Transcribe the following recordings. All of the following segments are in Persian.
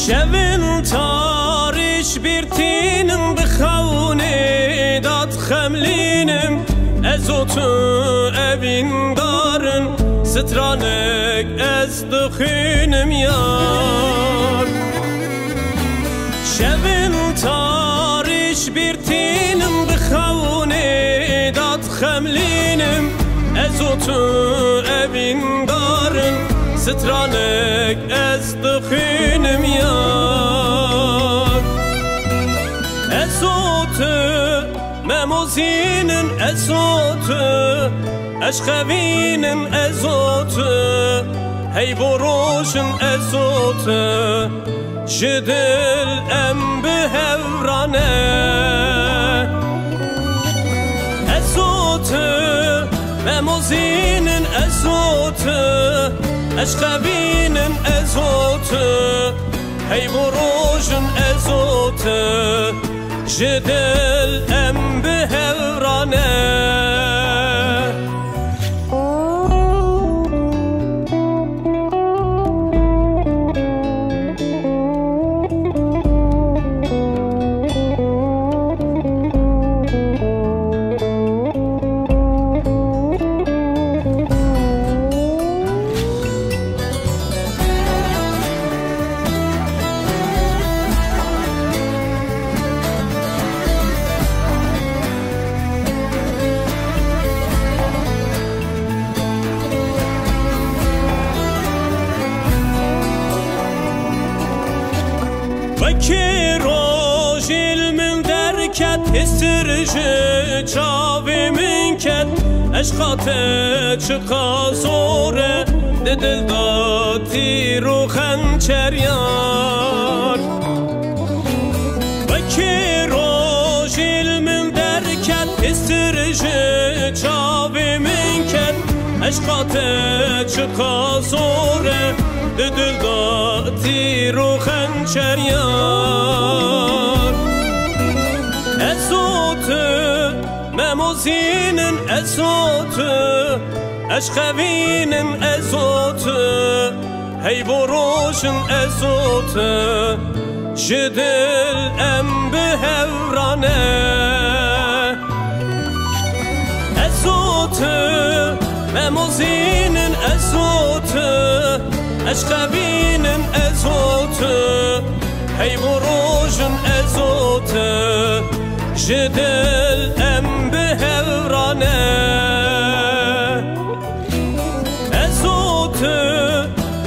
شبن تاریش بیرتینم بخونه داد خملینم از تو اوین دارن سترانک از دخینم یار شبن تاریش بیرتینم بخونه داد خملینم از تو اوین دارن سترانک از دخینم یار از تو مموزینن از تو اشخوینن از تو هی بروشن از تو شدل ام به هورانه از تو مموزینن از تو اشخوینن از تو هی بروشن از تو جدل ام به هورانه وکی روژیل من درکت استرج چاوی من کت اشقات چقا زوره دل داتی رو خنچریان وکی روژیل من درکت استرج چاوی من کت اشقات چقا زوره دل داتی رو خنچریان از تو مموزینن از تو اشخوینن از تو هی بروشن از تو شدل ام به هورانه از تو مموزینن از تو اشخوینن از تو هی بروشن از تو جدل ام به هورانه از تو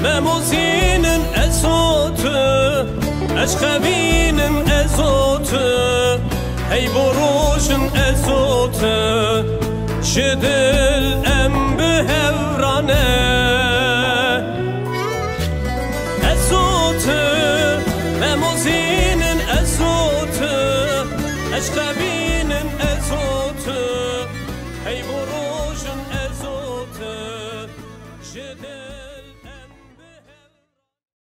مموزینن از تو اشخوینن از تو هی بروشن از تو جدل ام به هورانه مموزینن از تو اشخوینن